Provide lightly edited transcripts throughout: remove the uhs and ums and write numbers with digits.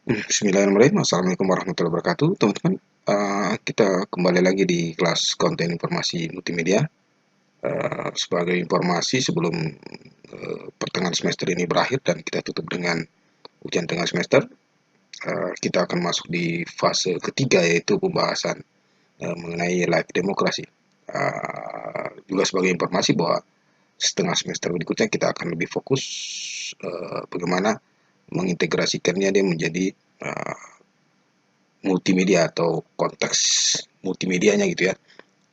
Bismillahirrahmanirrahim. Assalamualaikum warahmatullahi wabarakatuh, teman-teman. Kita kembali lagi di kelas konten informasi multimedia. Sebagai informasi sebelum pertengahan semester ini berakhir dan kita tutup dengan ujian tengah semester, kita akan masuk di fase ketiga, yaitu pembahasan mengenai live demokrasi. Juga sebagai informasi bahwa setengah semester berikutnya kita akan lebih fokus bagaimana mengintegrasikannya dia menjadi multimedia atau konteks multimedianya gitu ya.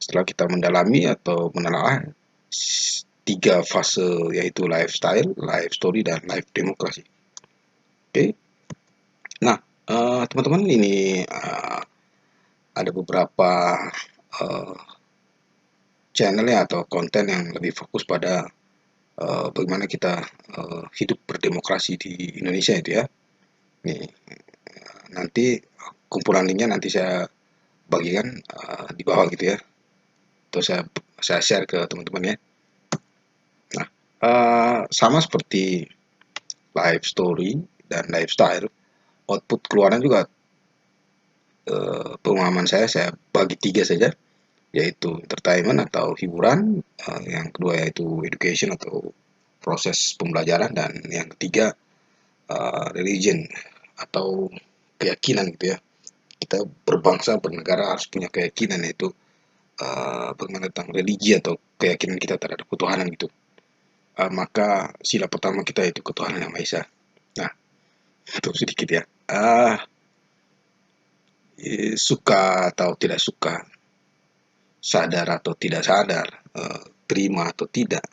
Setelah kita mendalami atau menelaah tiga fase, yaitu lifestyle, life story, dan life demokrasi. Oke. Nah, teman-teman, ini ada beberapa uh, channel ya atau konten yang lebih fokus pada bagaimana kita hidup berdemokrasi di Indonesia itu ya. Nih, nanti kumpulan linknya nanti saya bagikan di bawah gitu ya. Terus saya share ke teman-teman ya. Nah, sama seperti life story dan lifestyle, output keluaran juga pemahaman saya bagi tiga saja, yaitu entertainment atau hiburan, yang kedua yaitu education atau proses pembelajaran, dan yang ketiga religion atau keyakinan gitu ya. Kita berbangsa bernegara harus punya keyakinan, yaitu bagaimana tentang religi atau keyakinan kita terhadap ketuhanan gitu. Maka sila pertama kita itu ketuhanan yang Maha Esa. Nah, itu sedikit ya. Suka atau tidak suka, sadar atau tidak sadar, terima atau tidak,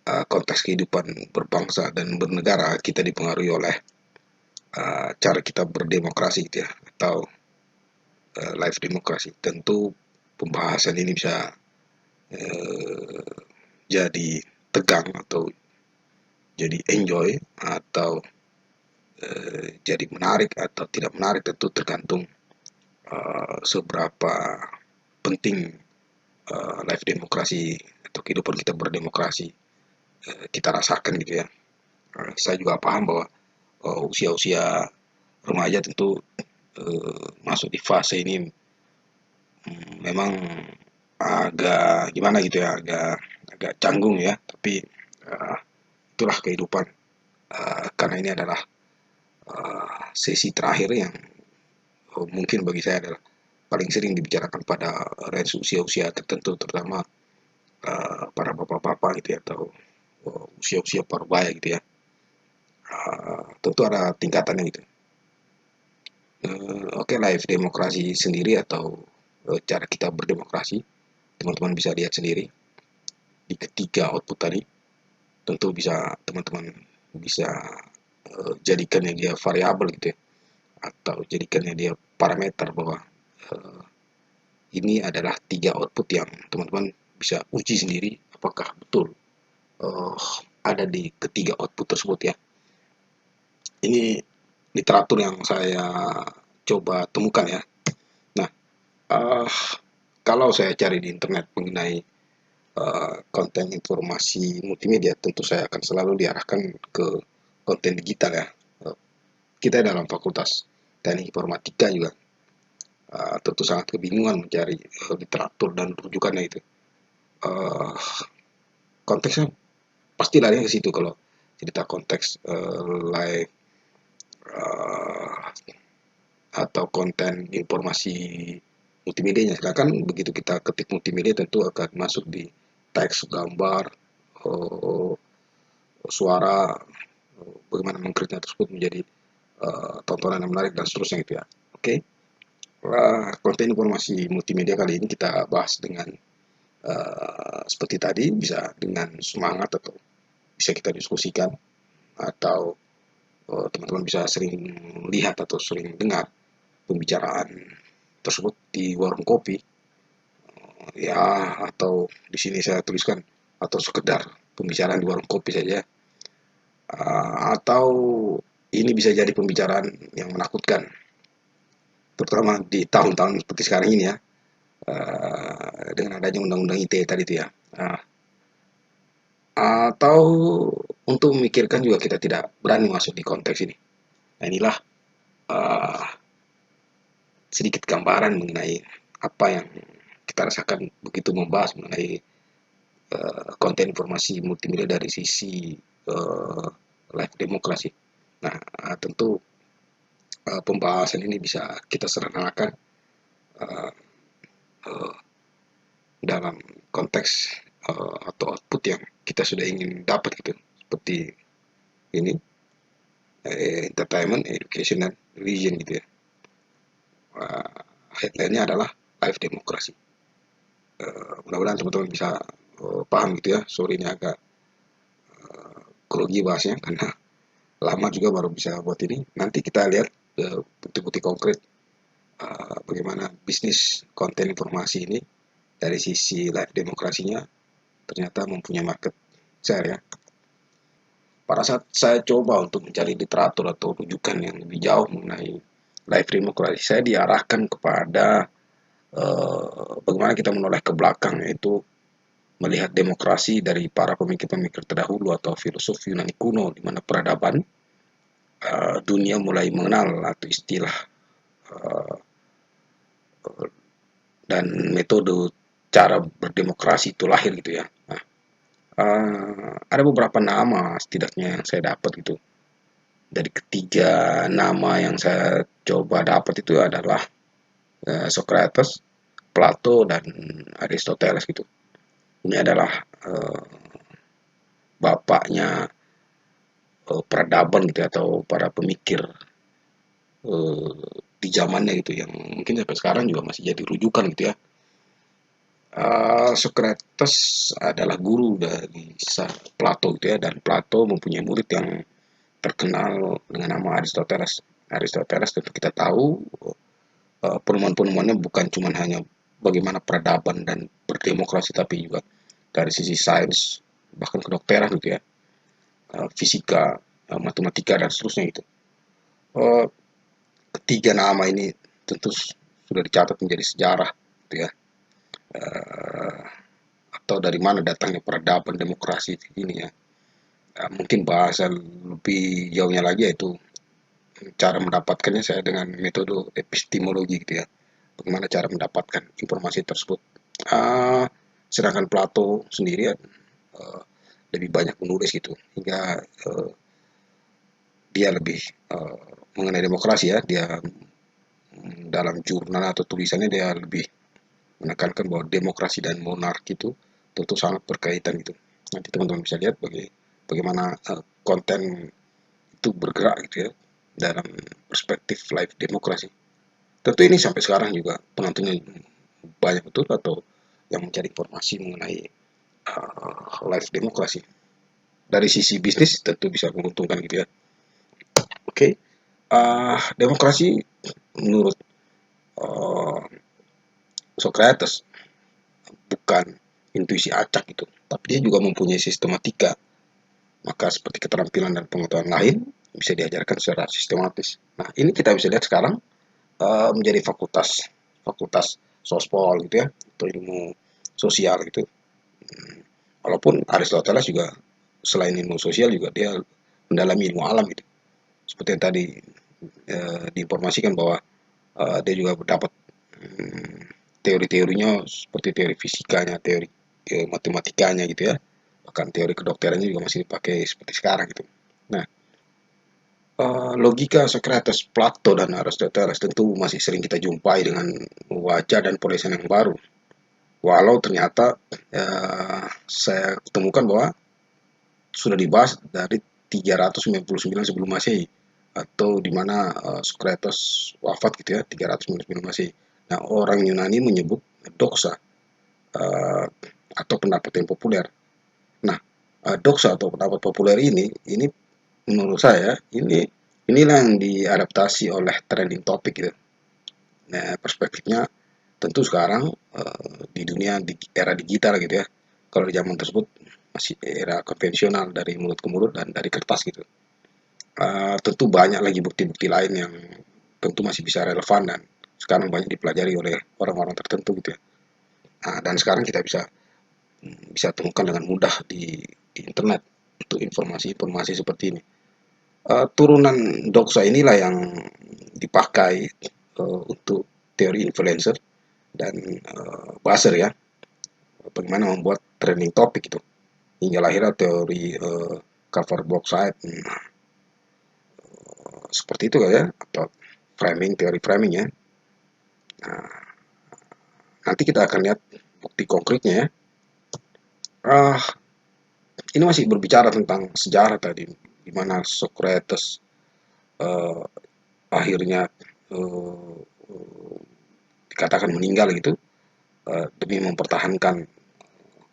konteks kehidupan berbangsa dan bernegara kita dipengaruhi oleh cara kita berdemokrasi gitu ya, atau live demokrasi. Tentu pembahasan ini bisa jadi tegang atau jadi enjoy atau jadi menarik atau tidak menarik, tentu tergantung seberapa penting live demokrasi atau kehidupan kita berdemokrasi kita rasakan gitu ya. Saya juga paham bahwa usia-usia remaja tentu masuk di fase ini memang agak gimana gitu ya, agak canggung ya, tapi itulah kehidupan, karena ini adalah sesi terakhir yang mungkin bagi saya adalah paling sering dibicarakan pada range usia-usia tertentu, terutama para bapak-bapak gitu ya, atau usia-usia parubaya gitu ya. Tentu ada tingkatannya gitu. Oke, live demokrasi sendiri atau cara kita berdemokrasi, teman-teman bisa lihat sendiri di ketiga output tadi. Tentu bisa teman-teman bisa jadikannya dia variabel gitu ya, atau jadikannya dia parameter bahwa uh, ini adalah tiga output yang teman-teman bisa uji sendiri apakah betul uh, ada di ketiga output tersebut ya. Ini literatur yang saya coba temukan ya. Nah, uh, kalau saya cari di internet mengenai konten informasi multimedia, tentu saya akan selalu diarahkan ke konten digital ya. Kita dalam fakultas teknik informatika juga tentu sangat kebingungan mencari literatur dan rujukannya itu. Uh, Konteksnya pasti larinya ke situ kalau cerita konteks live uh, atau konten informasi multimedianya. Sedangkan begitu kita ketik multimedia tentu akan masuk di teks, gambar, uh, suara, bagaimana mengkritnya tersebut menjadi tontonan yang menarik dan seterusnya gitu ya. Oke. Okay? Konten informasi multimedia kali ini kita bahas dengan seperti tadi, bisa dengan semangat atau bisa kita diskusikan, atau teman-teman bisa sering lihat atau sering dengar pembicaraan tersebut di warung kopi ya, atau di sini saya tuliskan atau sekedar pembicaraan di warung kopi saja, atau ini bisa jadi pembicaraan yang menakutkan, terutama di tahun-tahun seperti sekarang ini ya, dengan adanya undang-undang ITE tadi itu ya. Atau untuk memikirkan juga kita tidak berani masuk di konteks ini. Nah, inilah uh, sedikit gambaran mengenai apa yang kita rasakan begitu membahas mengenai konten informasi multimedia dari sisi uh, live demokrasi. Nah, tentu pembahasan ini bisa kita sederhanakan uh, uh, dalam konteks atau output yang kita sudah ingin dapat gitu, seperti ini entertainment, education, dan religion gitu ya. Headline-nya adalah live demokrasi. Mudah-mudahan teman-teman bisa paham gitu ya. Sorry ini agak grogi bahasnya karena lama juga baru bisa buat ini. Nanti kita lihat bukti-bukti konkret bagaimana bisnis konten informasi ini dari sisi live demokrasinya ternyata mempunyai market share ya. Pada saat saya coba untuk mencari literatur atau rujukan yang lebih jauh mengenai live demokrasi, saya diarahkan kepada bagaimana kita menoleh ke belakang, yaitu melihat demokrasi dari para pemikir-pemikir terdahulu atau filosof Yunani kuno, di mana peradaban dunia mulai mengenal atau istilah uh, dan metode cara berdemokrasi itu lahir gitu ya. Nah, ada beberapa nama setidaknya yang saya dapat gitu. Dari ketiga nama yang saya coba dapat itu adalah Socrates, Plato, dan Aristoteles gitu. Ini adalah bapaknya peradaban gitu ya, atau para pemikir di zamannya gitu yang mungkin sampai sekarang juga masih jadi rujukan gitu ya. Socrates adalah guru dari Plato gitu ya, dan Plato mempunyai murid yang terkenal dengan nama Aristoteles. Aristoteles tentu kita tahu penemuan-penemuannya bukan cuma hanya bagaimana peradaban dan berdemokrasi, tapi juga dari sisi sains bahkan kedokteran gitu ya, fisika, matematika, dan seterusnya gitu. Uh, Ketiga nama ini tentu sudah dicatat menjadi sejarah gitu ya. Uh, atau dari mana datangnya peradaban demokrasi ini ya. Mungkin bahasa lebih jauhnya lagi yaitu cara mendapatkannya saya dengan metode epistemologi gitu ya. Bagaimana cara mendapatkan informasi tersebut. Uh, Sedangkan Plato sendiri uh, lebih banyak menulis gitu hingga dia lebih mengenai demokrasi ya. Dia dalam jurnal atau tulisannya dia lebih menekankan bahwa demokrasi dan monarki itu tentu sangat berkaitan gitu. Nanti teman-teman bisa lihat bagaimana konten itu bergerak gitu ya dalam perspektif live demokrasi. Tentu ini sampai sekarang juga penontonnya banyak betul atau yang mencari informasi mengenai live demokrasi. Dari sisi bisnis tentu bisa menguntungkan gitu ya. Oke, okay. Demokrasi menurut uh, Socrates bukan intuisi acak gitu, tapi dia juga mempunyai sistematika. Maka seperti keterampilan dan pengetahuan lain bisa diajarkan secara sistematis. Nah, ini kita bisa lihat sekarang menjadi fakultas fakultas sospol gitu ya, atau ilmu sosial gitu. Walaupun Aristoteles juga selain ilmu sosial juga dia mendalami ilmu alam gitu. Seperti yang tadi diinformasikan bahwa dia juga dapat teori-teorinya seperti teori fisikanya, teori matematikanya gitu ya. Bahkan teori kedokterannya juga masih dipakai seperti sekarang gitu. Nah, logika Socrates, Plato, dan Aristoteles tentu masih sering kita jumpai dengan wajah dan polesan yang baru. Walau ternyata saya temukan bahwa sudah dibahas dari 399 sebelum Masehi, atau di mana Socrates wafat gitu ya 399 Masehi. Nah, orang Yunani menyebut doxa atau pendapat yang populer. Nah, doxa atau pendapat populer ini menurut saya inilah yang diadaptasi oleh trending topic gitu. Nah, perspektifnya tentu sekarang di dunia di era digital gitu ya. Kalau di zaman tersebut masih era konvensional dari mulut ke mulut dan dari kertas gitu. Tentu banyak lagi bukti-bukti lain yang tentu masih bisa relevan dan sekarang banyak dipelajari oleh orang-orang tertentu gitu ya. Dan sekarang kita bisa temukan dengan mudah di internet untuk informasi-informasi seperti ini. Turunan doxa inilah yang dipakai untuk teori influencer dan buzzer ya, bagaimana membuat trending topik itu hingga lahirnya teori cover box site. Seperti itu ya, atau teori framing ya. Nah, nanti kita akan lihat bukti konkretnya ya. Ah, ini masih berbicara tentang sejarah tadi, di mana Socrates eh, akhirnya eh, dikatakan meninggal gitu demi mempertahankan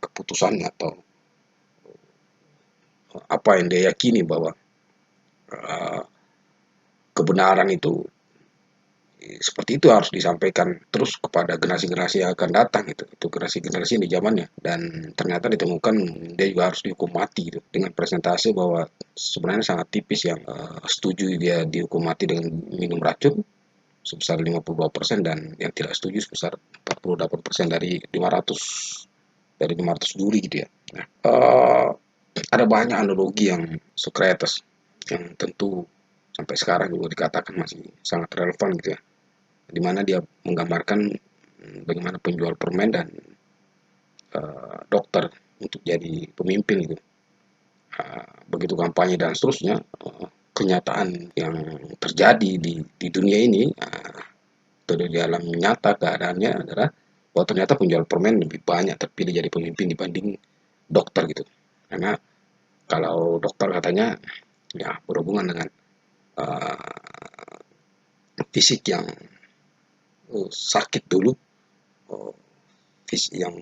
keputusannya atau apa yang dia yakini bahwa eh, kebenaran itu seperti itu harus disampaikan terus kepada generasi-generasi yang akan datang itu generasi-generasi di zamannya, dan ternyata ditemukan dia juga harus dihukum mati gitu, dengan presentase bahwa sebenarnya sangat tipis yang setuju dia dihukum mati dengan minum racun sebesar 52% dan yang tidak setuju sebesar 48% dari 500 juri gitu ya. Nah, ada banyak analogi yang Socrates yang tentu sampai sekarang juga dikatakan masih sangat relevan gitu ya, di mana dia menggambarkan bagaimana penjual permen dan dokter untuk jadi pemimpin gitu. Begitu kampanye dan seterusnya, kenyataan yang terjadi di dunia ini atau di dalam nyata keadaannya adalah bahwa ternyata penjual permen lebih banyak terpilih jadi pemimpin dibanding dokter gitu. Karena kalau dokter katanya ya berhubungan dengan uh, fisik yang sakit dulu, uh, yang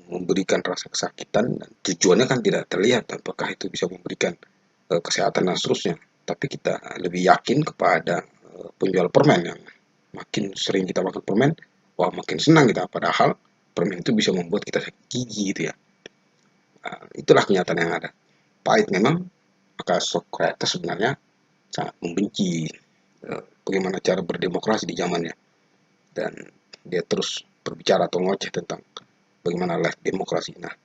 memberikan rasa kesakitan dan tujuannya kan tidak terlihat apakah itu bisa memberikan kesehatan dan seterusnya. Tapi kita lebih yakin kepada penjual permen yang makin sering kita makan permen, wah makin senang kita. Padahal permen itu bisa membuat kita sakit gigi gitu ya. Itulah kenyataan yang ada. Pahit memang, maka Socrates sebenarnya sangat membenci bagaimana cara berdemokrasi di zamannya. Dan dia terus berbicara atau ngoceh tentang bagaimana life demokrasi. Nah,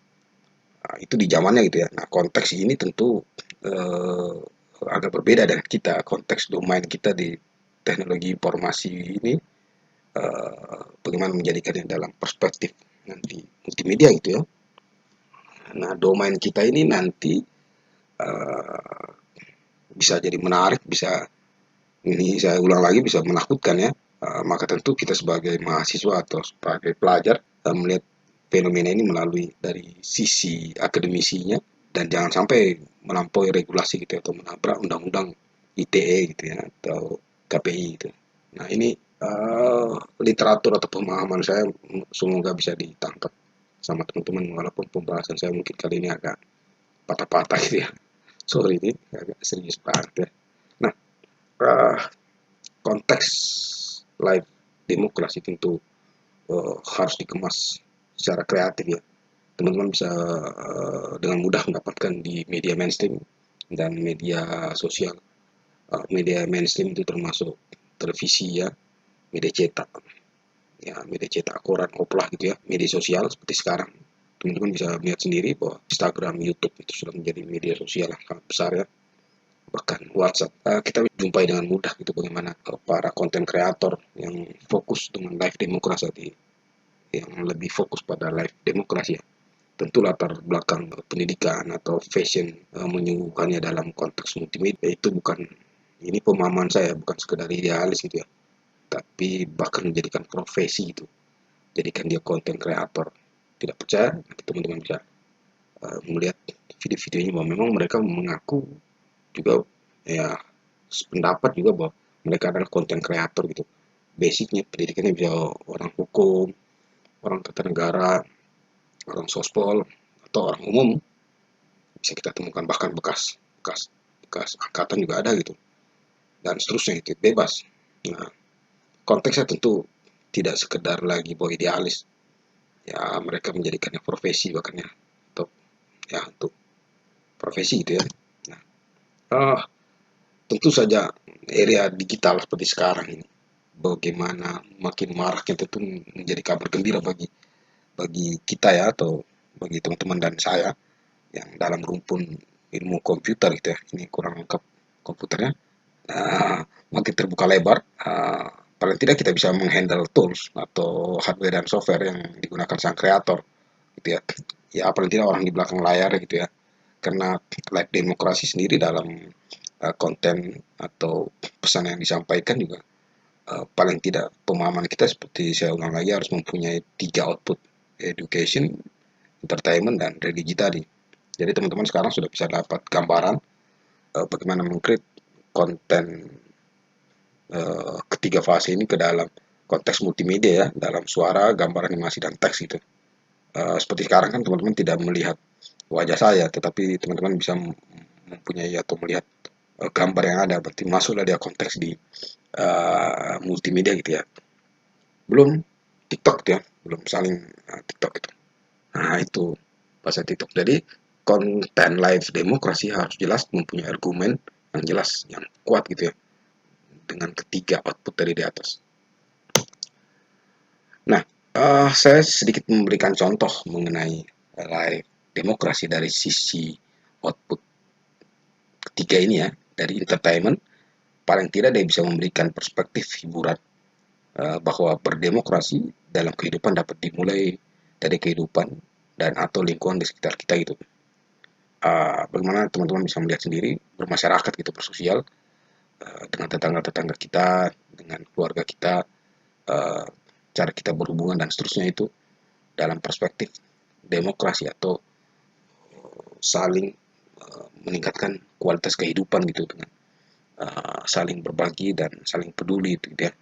itu di zamannya gitu ya. Nah, konteks ini tentu eh, agak berbeda dengan kita. Konteks domain kita di teknologi informasi ini bagaimana menjadikannya dalam perspektif nanti multimedia gitu ya. Nah, domain kita ini nanti eh, bisa jadi menarik, bisa ini saya ulang lagi bisa menakutkan ya. Maka tentu kita sebagai mahasiswa atau sebagai pelajar melihat fenomena ini melalui dari sisi akademisinya dan jangan sampai melampaui regulasi gitu ya, atau menabrak undang-undang ITE gitu ya atau KPI gitu. Nah ini literatur atau pemahaman saya semoga bisa ditangkap sama teman-teman walaupun pembahasan saya mungkin kali ini agak patah-patah gitu ya. Sorry ini agak serius banget ya. Nah, uh, konteks live demokrasi tentu harus dikemas secara kreatif ya. Teman-teman bisa dengan mudah mendapatkan di media mainstream dan media sosial. Media mainstream itu termasuk televisi ya, media cetak, ya media cetak koran, koplah gitu ya, media sosial seperti sekarang. Teman-teman bisa melihat sendiri bahwa Instagram, YouTube itu sudah menjadi media sosial yang sangat besar ya. Bahkan WhatsApp kita jumpai dengan mudah gitu bagaimana para konten kreator yang fokus dengan live demokrasi, yang lebih fokus pada live demokrasi ya. Tentu latar belakang pendidikan atau fashion menyuguhkannya dalam konteks multimedia itu bukan, ini pemahaman saya bukan sekedar idealis gitu ya, tapi bahkan menjadikan profesi itu, jadikan dia konten kreator. Tidak percaya nanti teman-teman bisa melihat video-videonya bahwa memang mereka mengaku juga ya pendapat juga bahwa mereka adalah konten kreator gitu. Basicnya pendidikannya bisa orang hukum, orang tata negara, orang sospol, atau orang umum bisa kita temukan, bahkan bekas bekas bekas angkatan juga ada gitu, dan seterusnya itu bebas. Nah, konteksnya tentu tidak sekedar lagi bahwa idealis ya, mereka menjadikannya profesi bahkan ya, atau ya untuk profesi gitu ya. Nah, uh, tentu saja area digital seperti sekarang ini bagaimana makin maraknya tentu menjadi kabar gembira bagi bagi kita ya, atau bagi teman-teman dan saya yang dalam rumpun ilmu komputer gitu ya. Ini kurang lengkap komputernya, uh, makin terbuka lebar, paling tidak kita bisa menghandle tools atau hardware dan software yang digunakan sang kreator gitu ya. Ya paling tidak orang di belakang layar gitu ya. Karena live demokrasi sendiri dalam konten atau pesan yang disampaikan juga paling tidak pemahaman kita seperti saya ulang lagi harus mempunyai 3 output: education, entertainment, dan religi tadi. Jadi teman-teman sekarang sudah bisa dapat gambaran bagaimana mengcreate konten ketiga fase ini ke dalam konteks multimedia ya, dalam suara, gambar, animasi, dan teks gitu. Seperti sekarang kan teman-teman tidak melihat wajah saya, tetapi teman-teman bisa mempunyai atau melihat gambar yang ada, berarti masuklah dia konteks di multimedia gitu ya. Belum TikTok ya, belum saling TikTok itu. Nah itu bahasa TikTok. Jadi konten live demokrasi harus jelas mempunyai argumen yang jelas, yang kuat gitu ya, dengan ketiga output dari di atas. Nah, saya sedikit memberikan contoh mengenai live demokrasi dari sisi output ketiga ini ya, dari entertainment. Paling tidak dia bisa memberikan perspektif hiburan bahwa berdemokrasi dalam kehidupan dapat dimulai dari kehidupan dan atau lingkungan di sekitar kita gitu. Bagaimana teman-teman bisa melihat sendiri bermasyarakat gitu, bersosial dengan tetangga-tetangga kita, dengan keluarga kita, uh, cara kita berhubungan dan seterusnya itu dalam perspektif demokrasi atau saling meningkatkan kualitas kehidupan gitu dengan saling berbagi dan saling peduli itu ya.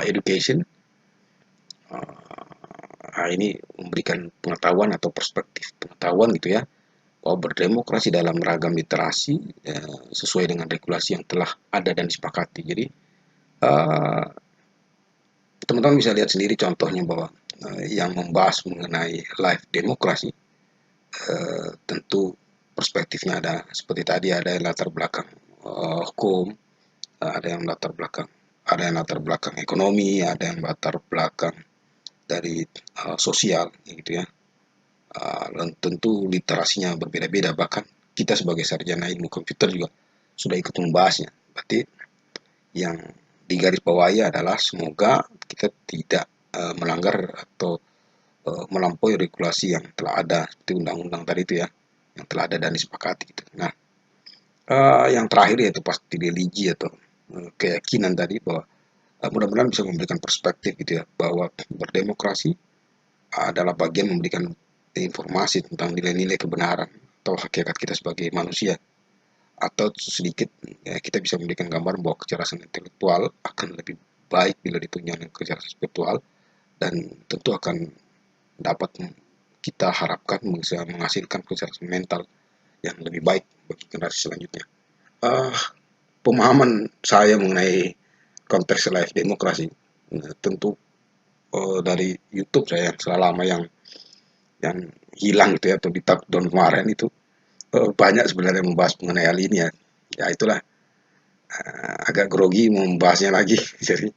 Education ini memberikan pengetahuan atau perspektif pengetahuan gitu ya, bahwa berdemokrasi dalam ragam literasi sesuai dengan regulasi yang telah ada dan disepakati. Jadi teman-teman bisa lihat sendiri contohnya bahwa yang membahas mengenai live demokrasi tentu perspektifnya ada seperti tadi, ada yang latar belakang hukum, ada yang latar belakang, ada yang latar belakang ekonomi, ada yang latar belakang dari sosial gitu ya. Dan tentu literasinya berbeda-beda, bahkan kita sebagai sarjana ilmu komputer juga sudah ikut membahasnya. Berarti yang digarisbawahi adalah semoga kita tidak melanggar atau melampaui regulasi yang telah ada seperti undang-undang tadi itu ya, yang telah ada dan disepakati gitu. Nah, yang terakhir yaitu pasti religi atau keyakinan tadi, bahwa mudah-mudahan bisa memberikan perspektif gitu ya, bahwa berdemokrasi adalah bagian memberikan informasi tentang nilai-nilai kebenaran atau hakikat kita sebagai manusia, atau sedikit ya, kita bisa memberikan gambaran bahwa kecerdasan intelektual akan lebih baik bila ditunjang dengan kecerdasan spiritual, dan tentu akan dapat kita harapkan bisa menghasilkan kecerdasan mental yang lebih baik bagi generasi selanjutnya. Uh, Pemahaman saya mengenai konteks live demokrasi tentu dari YouTube saya yang selama yang hilang itu ya, atau di down kemarin itu banyak sebenarnya membahas mengenai hal ini ya. Ya itulah agak grogi membahasnya lagi. Jadi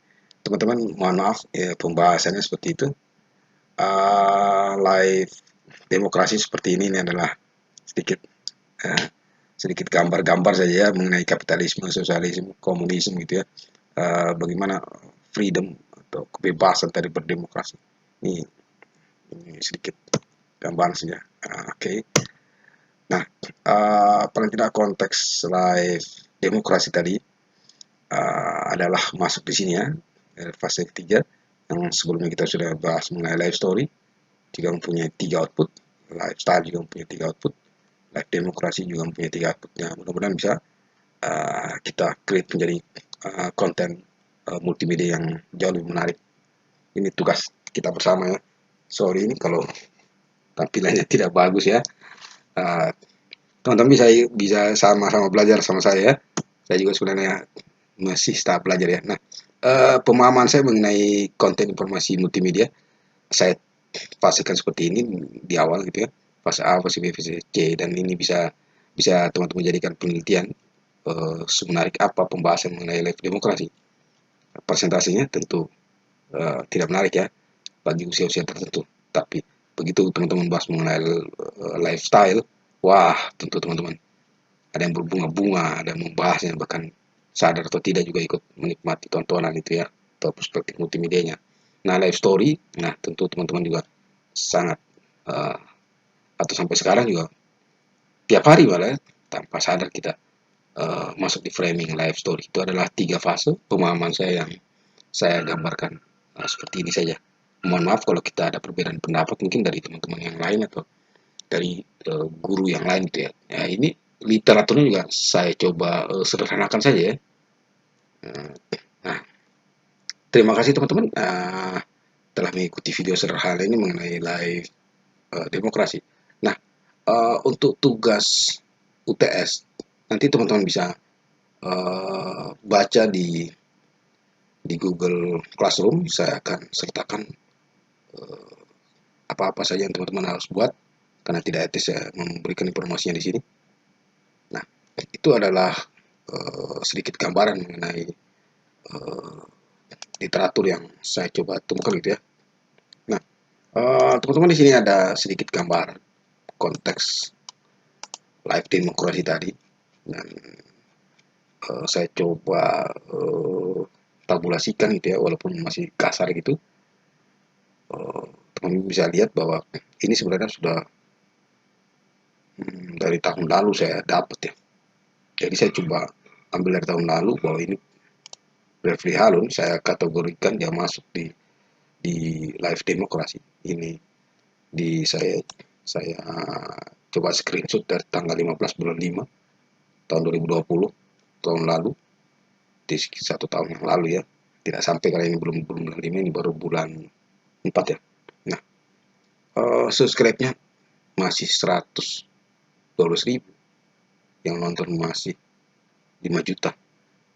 teman-teman mohon maaf ya, pembahasannya seperti itu. Live demokrasi seperti ini adalah sedikit uh, sedikit gambar-gambar saja ya, mengenai kapitalisme, sosialisme, komunisme gitu ya. Bagaimana freedom atau kebebasan tadi berdemokrasi. Ini sedikit gambaran saja. Oke. Nah, paling tidak konteks live demokrasi tadi adalah masuk di sini ya, fase ketiga yang sebelumnya kita sudah bahas mengenai live story, juga mempunyai 3 output, lifestyle juga mempunyai 3 output, live demokrasi juga mempunyai 3 outputnya. Mudah-mudahan bisa kita create menjadi konten multimedia yang jauh lebih menarik. Ini tugas kita bersama ya. Sorry ini kalau tampilannya tidak bagus ya. Uh, Teman-teman bisa sama-sama belajar sama saya ya. Saya juga sebenarnya masih tahap belajar ya. Nah, pemahaman saya mengenai konten informasi multimedia saya fasekan seperti ini di awal gitu ya. Fase A, fase B, fase C, dan ini bisa bisa teman-teman jadikan penelitian semenarik apa pembahasan mengenai live demokrasi. Presentasinya tentu tidak menarik ya bagi usia-usia tertentu. Tapi begitu teman-teman bahas mengenai lifestyle, wah tentu teman-teman ada yang berbunga-bunga, ada yang membahasnya, bahkan sadar atau tidak juga ikut menikmati tontonan itu ya, atau perspektif multimedianya. Nah, live story, nah tentu teman-teman juga sangat uh, atau sampai sekarang juga tiap hari malah ya, tanpa sadar kita masuk di framing live story. Itu adalah 3 fase pemahaman saya yang saya gambarkan seperti ini saja. Mohon maaf kalau kita ada perbedaan pendapat mungkin dari teman-teman yang lain atau dari guru yang lain gitu ya. Ya ini literaturnya juga saya coba sederhanakan saja ya. Nah, terima kasih teman-teman telah mengikuti video sederhana ini mengenai live demokrasi. Nah, untuk tugas UTS nanti teman-teman bisa baca di Google Classroom. Saya akan sertakan apa-apa saja yang teman-teman harus buat karena tidak etis saya memberikan informasinya di sini. Nah, itu adalah sedikit gambaran mengenai literatur yang saya coba temukan gitu ya. Nah, teman-teman di sini ada sedikit gambar konteks live demokrasi tadi dan saya coba tabulasikan gitu ya walaupun masih kasar gitu. Teman-teman bisa lihat bahwa ini sebenarnya sudah dari tahun lalu saya dapat ya. Jadi saya coba ambil dari tahun lalu bahwa ini Refli Harun saya kategorikan dia masuk di live demokrasi. Ini di saya coba screenshot dari tanggal 15 bulan 5 tahun 2020 tahun lalu di 1 tahun yang lalu ya. Tidak sampai kali ini belum bulan 5 ini baru bulan 4 ya. Nah, subscribe-nya masih 112.000 yang nonton masih 5 juta.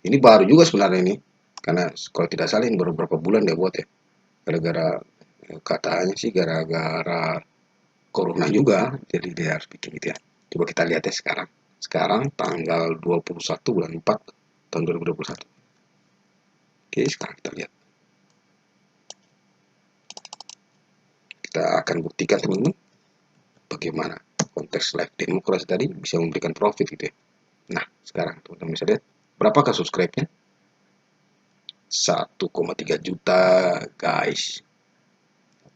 Ini baru juga sebenarnya ini. Karena kalau tidak salah ini baru beberapa bulan dia buat ya. Gara-gara katanya sih gara-gara corona juga. Jadi dia harus bikin gitu ya. Coba kita lihat ya sekarang. Sekarang tanggal 21 bulan 4 tahun 2021. Oke, sekarang kita lihat. Kita akan buktikan teman-teman bagaimana konteks live demokrasi tadi bisa memberikan profit gitu ya. Nah, sekarang teman-teman bisa lihat berapakah subscribe-nya? 1,3 juta guys.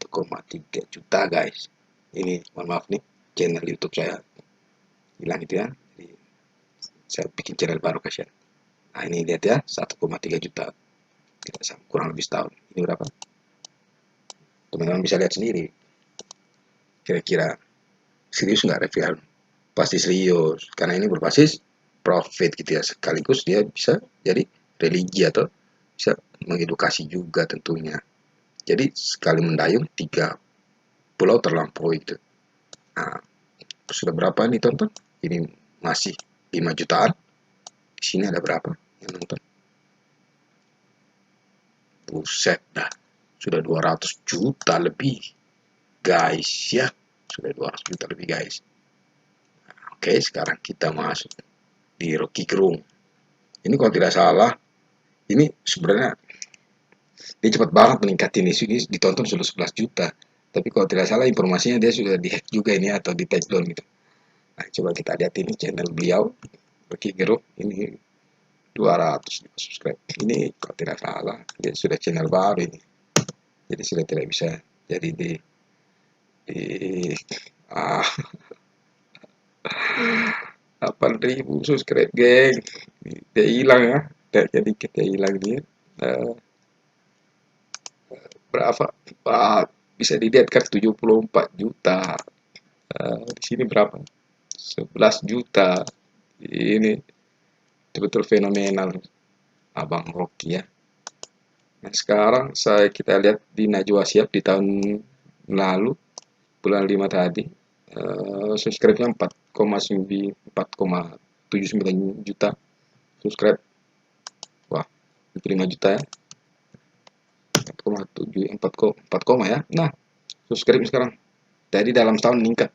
1,3 juta guys. Ini mohon maaf nih channel YouTube saya hilang itu ya. Jadi, saya bikin channel baru kasihan. Nah ini lihat ya 1,3 juta. Kita kurang lebih setahun. Ini berapa? Teman-teman bisa lihat sendiri. Kira-kira serius nggak Revial? Pasti serius. Karena ini berbasis profit gitu ya. Sekaligus dia bisa jadi religi atau bisa mengedukasi juga tentunya. Jadi sekali mendayung 3 pulau terlampaui itu. Nah, sudah berapa nih tonton? Ini masih 5 jutaan. Di sini ada berapa yang nonton? Buset dah. Sudah 200 juta lebih. Guys ya. Sudah 200 juta lebih guys. Oke, sekarang kita masuk di Rocky Gerung. Ini kalau tidak salah, ini sebenarnya dia cepat banget meningkat ini ditonton sudah 11 juta. Tapi kalau tidak salah informasinya dia sudah dihack juga ini atau di take down gitu. Nah, coba kita lihat ini channel beliau Rocky Gerung ini 200 subscribe. Ini kalau tidak salah dia sudah channel baru ini. Jadi sudah tidak bisa jadi di ah 8.000 subscribe geng. Dia hilang ya. Jadi kita hilang dia. Uh, berapa? Bisa dilihat kan 74 juta. Di sini berapa? 11 juta. Ini betul-betul fenomenal Abang Rocky ya. Nah, sekarang kita lihat di Najwa Shihab di tahun lalu bulan 5 tadi subscribe-nya 4,79 juta subscribe. Wah, 5 juta ya. 4 koma ya. Nah, subscribe sekarang. Jadi dalam setahun meningkat.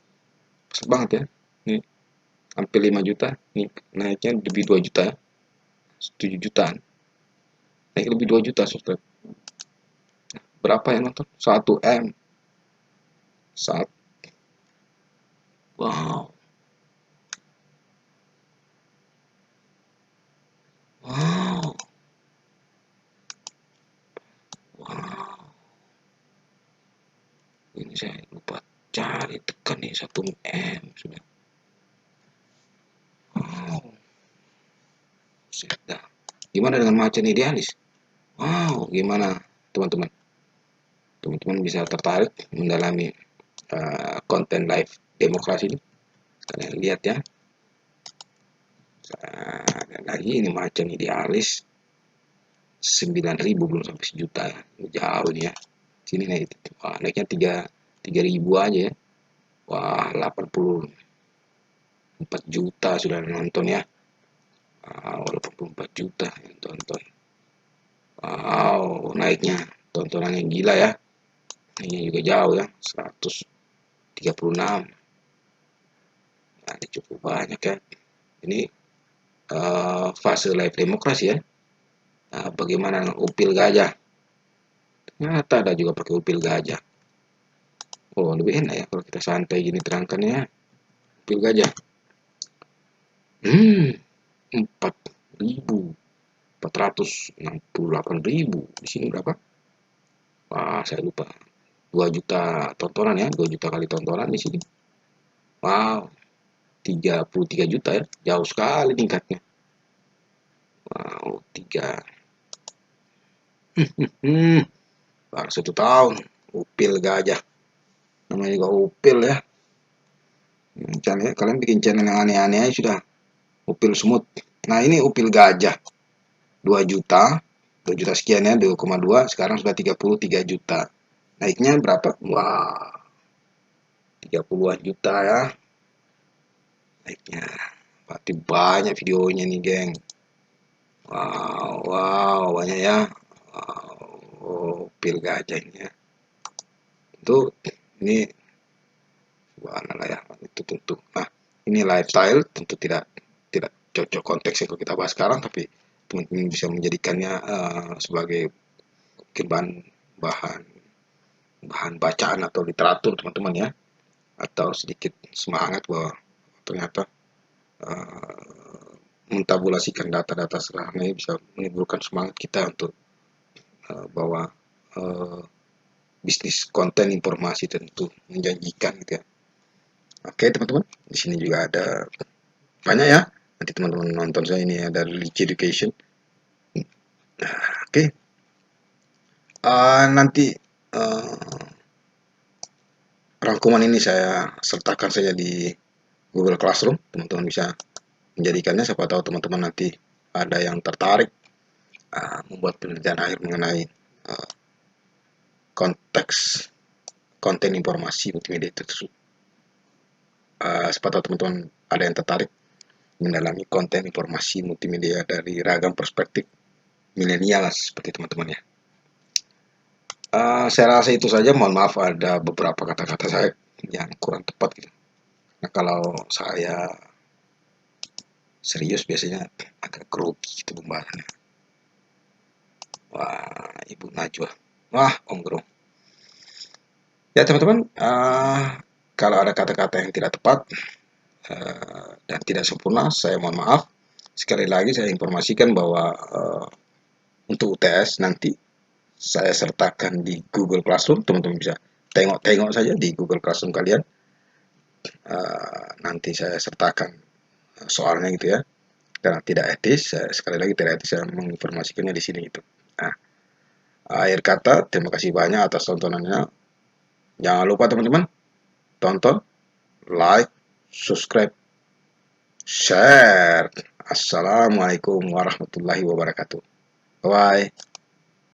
Besar banget ya. Ini hampir 5 juta. Ini naiknya lebih 2 juta ya. 7 jutaan. Naik lebih 2 juta subscribe. Berapa yang nonton? 1 M. Wow. saya lupa cari, tekan nih 1 M sudah. Wow, sudah. Gimana dengan macan idealis? Wow, gimana teman-teman? Teman-teman bisa tertarik mendalami konten live demokrasi ini? Kalian lihat ya. Dan lagi ini macan idealis 9.000 belum sampai sejuta ya. Jauh ini ya. Sini naik. Wah, naiknya 3.000 aja ya. Wah, 84 juta sudah nonton ya. Wow, 84 juta yang tonton. Wow, naiknya tontonan yang gila ya. Ini juga jauh ya, 136. Nah, ini cukup banyak ya. Ini fase live demokrasi ya. Nah, bagaimana upil gajah? Ternyata ada juga pakai upil gajah. Oh, lebih enak ya kalau kita santai gini terangkannya ya. Upil gajah. 4.468.000. Di sini berapa? Wah, saya lupa. 2 juta tontonan ya, 2 juta kali tontonan di sini. Wow, 33 juta ya, jauh sekali tingkatnya. Wow, 3. Baru 1 tahun, upil gajah. Namanya juga upil ya. Kalian bikin channel yang aneh-aneh aja sudah. Upil semut. Nah, ini upil gajah. 2 juta. 2 juta sekian ya, 2,2. Sekarang sudah 33 juta. Naiknya berapa? Wah, 30-an juta ya. Naiknya. Berarti banyak videonya nih, geng. Wow, wow, banyak ya. Wow, upil gajah ini ya. Itu ini subhanallah ya, itu tentu. Nah, ini lifestyle tentu tidak tidak cocok konteksnya kalau kita bahas sekarang, tapi teman-teman bisa menjadikannya sebagai mungkin bahan bahan bacaan atau literatur teman-teman ya, atau sedikit semangat bahwa ternyata mentabulasikan data-data sederhana ini bisa menimbulkan semangat kita untuk bahwa bisnis konten informasi tentu menjanjikan gitu ya. Oke teman-teman, di sini juga ada banyak ya. Nanti teman-teman nonton saya ini ada Religious Education. Oke, nanti rangkuman ini saya sertakan saja di Google Classroom. Teman-teman bisa menjadikannya. Siapa tahu teman-teman nanti ada yang tertarik membuat penelitian akhir mengenai konteks konten informasi multimedia itu. Siapa tahu teman-teman ada yang tertarik mendalami konten informasi multimedia dari ragam perspektif milenial seperti teman-teman ya. Saya rasa itu saja. Mohon maaf ada beberapa kata-kata saya yang kurang tepat gitu. Nah, kalau saya serius biasanya agak grogi gitu pembahasannya. Wah, Ibu Najwa. Wah, Om Grong. Ya teman-teman, kalau ada kata-kata yang tidak tepat dan tidak sempurna, saya mohon maaf. Sekali lagi saya informasikan bahwa untuk UTS nanti saya sertakan di Google Classroom. Teman-teman bisa tengok-tengok saja di Google Classroom kalian. Nanti saya sertakan soalnya gitu ya. Karena tidak etis, sekali lagi tidak etis saya menginformasikannya di sini gitu. Nah, akhir kata, terima kasih banyak atas tontonannya. Jangan lupa teman-teman, tonton, like, subscribe, share. Assalamualaikum warahmatullahi wabarakatuh. Bye.